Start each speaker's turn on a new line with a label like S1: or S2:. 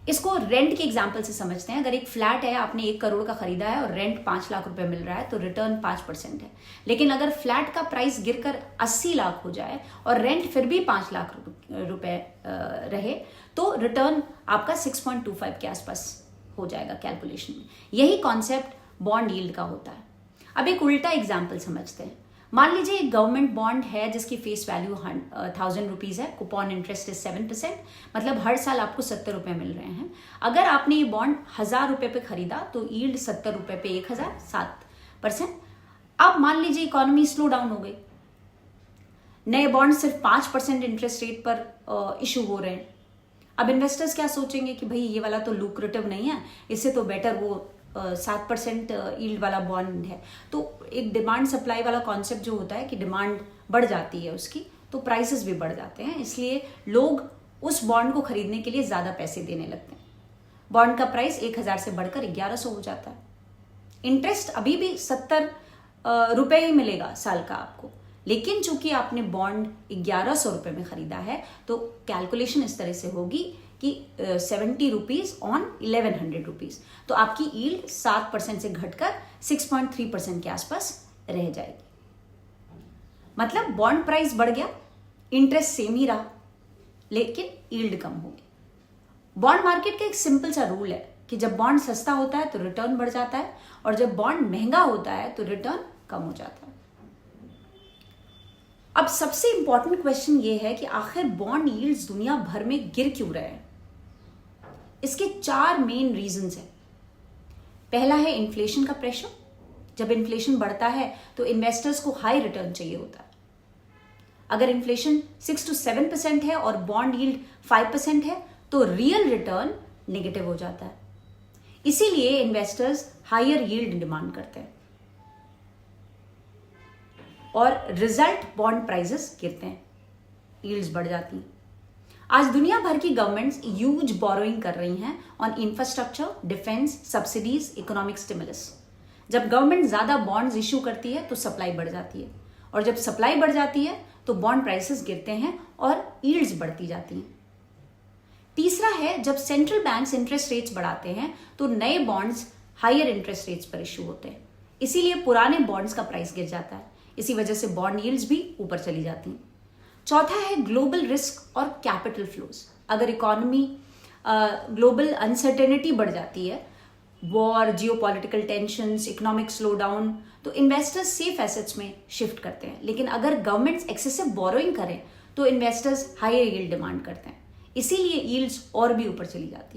S1: इसको रेंट के एग्जाम्पल से समझते हैं। अगर एक फ्लैट है, आपने 1 करोड़ का खरीदा है और रेंट 5 लाख रुपए मिल रहा है, तो रिटर्न 5% है। लेकिन अगर फ्लैट का प्राइस गिरकर 80 लाख हो जाए और रेंट फिर भी 5 लाख रुपए रहे, तो रिटर्न आपका 6.25 के आसपास हो जाएगा कैलकुलेशन में। यही कॉन्सेप्ट बॉन्ड यील्ड का होता है। अब एक उल्टा एग्जाम्पल समझते हैं। मान लीजिए एक गवर्नमेंट बॉन्ड है जिसकी फेस वैल्यू 1000 रुपीज है, कूपन इंटरेस्ट इज 7%, मतलब हर साल आपको 70 रुपए मिल रहे हैं। अगर आपने ये बॉन्ड 1000 रुपए पे खरीदा तो यील्ड 70 रुपए पे 1000, 7%। अब मान लीजिए इकोनॉमी स्लो डाउन हो गई, नए बॉन्ड सिर्फ 5% इंटरेस्ट रेट पर इशू हो रहे हैं। अब इन्वेस्टर्स क्या सोचेंगे कि भाई ये वाला तो लुक्रेटिव नहीं है, इससे तो बेटर वो 7% यील्ड वाला बॉन्ड है। तो एक डिमांड सप्लाई वाला कॉन्सेप्ट जो होता है कि डिमांड बढ़ जाती है उसकी, तो प्राइसेस भी बढ़ जाते हैं, इसलिए लोग उस बॉन्ड को खरीदने के लिए ज्यादा पैसे देने लगते हैं। बॉन्ड का प्राइस 1000 से बढ़कर 1100 हो जाता है। इंटरेस्ट अभी भी 70 रुपए ही मिलेगा साल का आपको, लेकिन चूंकि आपने बॉन्ड 1100 रुपए में खरीदा है, तो कैलकुलेशन इस तरह से होगी कि 70 रुपीज ऑन 1100 रुपीज, तो आपकी यील्ड 7% से घटकर 6.3% के आसपास रह जाएगी। मतलब बॉन्ड प्राइस बढ़ गया, इंटरेस्ट सेम ही रहा, लेकिन यील्ड कम हो गई। बॉन्ड मार्केट का एक सिंपल सा रूल है कि जब बॉन्ड सस्ता होता है तो रिटर्न बढ़ जाता है, और जब बॉन्ड महंगा होता है तो रिटर्न कम हो जाता है। अब सबसे इंपॉर्टेंट क्वेश्चन ये है कि आखिर बॉन्ड यील्ड्स दुनिया भर में गिर क्यों रहे हैं। इसके 4 मेन रीजंस हैं। पहला है इन्फ्लेशन का प्रेशर। जब इन्फ्लेशन बढ़ता है तो इन्वेस्टर्स को हाई रिटर्न चाहिए होता है। अगर इन्फ्लेशन 6 to 7% है और बॉन्ड यील्ड 5% है, तो रियल रिटर्न नेगेटिव हो जाता है। इसीलिए इन्वेस्टर्स हायर यील्ड डिमांड करते हैं और रिजल्ट बॉन्ड प्राइसेस गिरते हैं, यील्ड्स बढ़ जाती हैं। आज दुनिया भर की गवर्नमेंट्स ह्यूज बोरोइंग कर रही हैं on infrastructure, defence, subsidies, economic stimulus. जब गवर्नमेंट ज्यादा बॉन्ड्स इशू करती है तो सप्लाई बढ़ जाती है, और जब सप्लाई बढ़ जाती है तो बॉन्ड प्राइसेस गिरते हैं और यील्ड्स बढ़ती जाती हैं। तीसरा है, जब सेंट्रल बैंक्स इंटरेस्ट रेट्स बढ़ाते हैं तो नए बॉन्ड्स हायर इंटरेस्ट रेट्स पर इशू होते हैं, इसीलिए पुराने बॉन्ड्स का प्राइस गिर जाता है। इसी वजह से बॉन्ड यील्ड्स भी ऊपर चली जाती हैं। चौथा है ग्लोबल रिस्क और कैपिटल फ्लोज। अगर इकोनॉमी ग्लोबल अनसर्टेनिटी बढ़ जाती है, war, geopolitical tensions, economic slow down, तो इन्वेस्टर्स सेफ एसेट्स में शिफ्ट करते हैं। लेकिन अगर गवर्नमेंट्स एक्सेसिव बोरोइंग करें तो इन्वेस्टर्स हायर यील्ड डिमांड करते हैं, इसीलिए यील्ड्स और भी ऊपर चली जाती है।